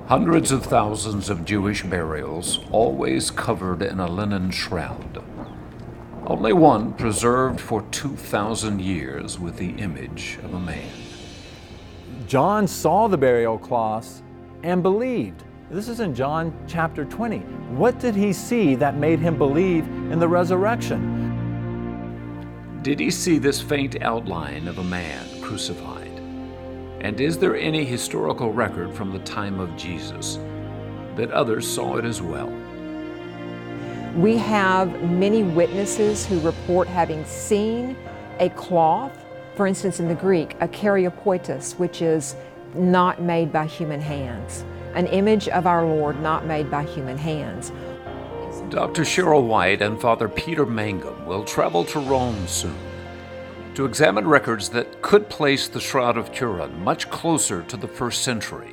Hundreds of thousands of Jewish burials, always covered in a linen shroud. Only one preserved for 2,000 years with the image of a man. John saw the burial cloths and believed. This is in John chapter 20. What did he see that made him believe in the resurrection? Did he see this faint outline of a man crucified? And is there any historical record from the time of Jesus that others saw it as well? We have many witnesses who report having seen a cloth, for instance in the Greek, a karyopoitos, which is not made by human hands, an image of our Lord not made by human hands. Dr. Cheryl White and Father Peter Mangum will travel to Rome soon to examine records that could place the Shroud of Turin much closer to the 1st century.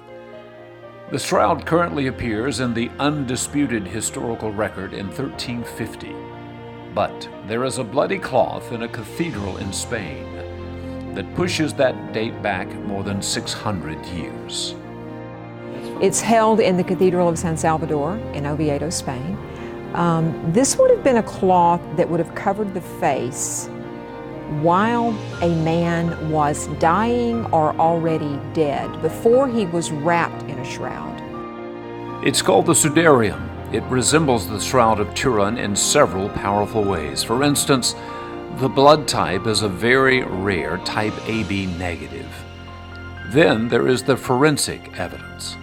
The shroud currently appears in the undisputed historical record in 1350, but there is a bloody cloth in a cathedral in Spain that pushes that date back more than 600 years. It's held in the Cathedral of San Salvador in Oviedo, Spain. This would have been a cloth that would have covered the face while a man was dying or already dead, before he was wrapped in a shroud. It's called the sudarium. It resembles the Shroud of Turin in several powerful ways. For instance, the blood type is a very rare type AB negative. Then there is the forensic evidence.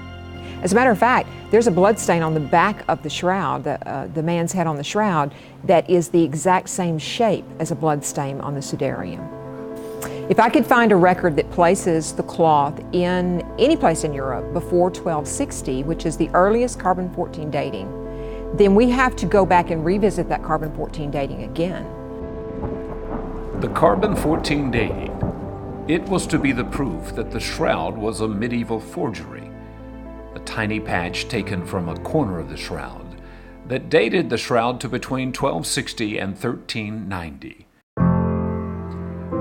As a matter of fact, there's a blood stain on the back of the shroud, the man's head on the shroud, that is the exact same shape as a blood stain on the sudarium. If I could find a record that places the cloth in any place in Europe before 1260, which is the earliest carbon-14 dating, then we have to go back and revisit that carbon-14 dating again. The carbon-14 dating, it was to be the proof that the shroud was a medieval forgery. A tiny patch taken from a corner of the shroud that dated the shroud to between 1260 and 1390.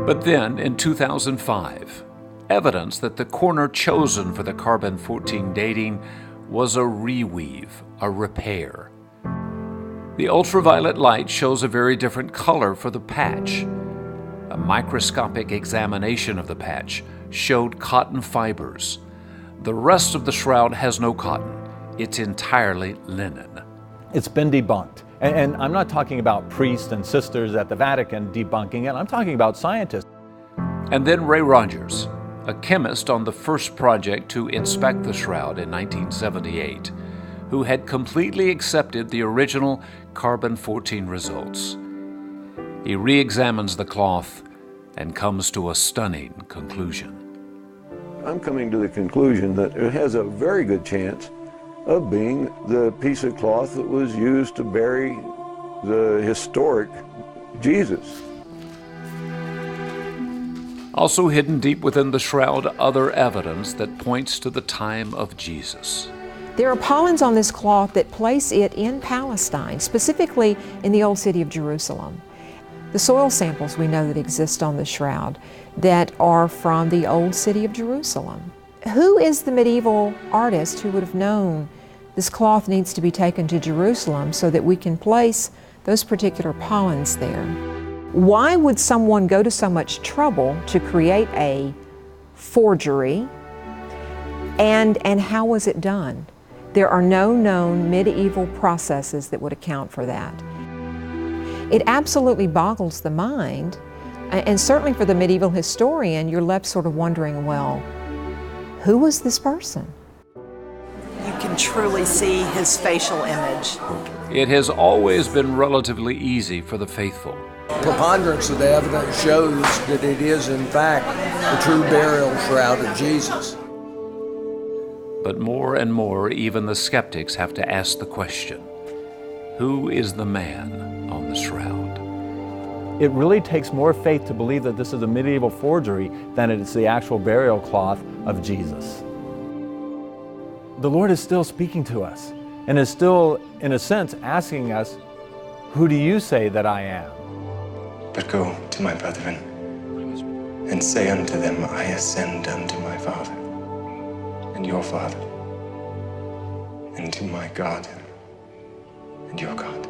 But then, in 2005, evidence that the corner chosen for the carbon-14 dating was a reweave, a repair. The ultraviolet light shows a very different color for the patch. A microscopic examination of the patch showed cotton fibers. The rest of the shroud has no cotton. It's entirely linen. It's been debunked. And I'm not talking about priests and sisters at the Vatican debunking it. I'm talking about scientists. And then Ray Rogers, a chemist on the first project to inspect the shroud in 1978, who had completely accepted the original carbon-14 results. He re-examines the cloth and comes to a stunning conclusion. I'm coming to the conclusion that it has a very good chance of being the piece of cloth that was used to bury the historic Jesus. Also hidden deep within the shroud, other evidence that points to the time of Jesus. There are pollens on this cloth that place it in Palestine, specifically in the old city of Jerusalem. The soil samples we know that exist on the shroud that are from the old city of Jerusalem. Who is the medieval artist who would have known this cloth needs to be taken to Jerusalem so that we can place those particular pollens there? Why would someone go to so much trouble to create a forgery, and how was it done? There are no known medieval processes that would account for that. It absolutely boggles the mind, and certainly for the medieval historian, you're left sort of wondering, well, who was this person? You can truly see his facial image. It has always been relatively easy for the faithful. Preponderance of the evidence shows that it is, in fact, the true burial shroud of Jesus. But more and more, even the skeptics have to ask the question, who is the man on the shroud? It really takes more faith to believe that this is a medieval forgery than it is the actual burial cloth of Jesus. The Lord is still speaking to us and is still, in a sense, asking us, who do you say that I am? But go to my brethren and say unto them, I ascend unto my Father and your Father, and to my God and your God.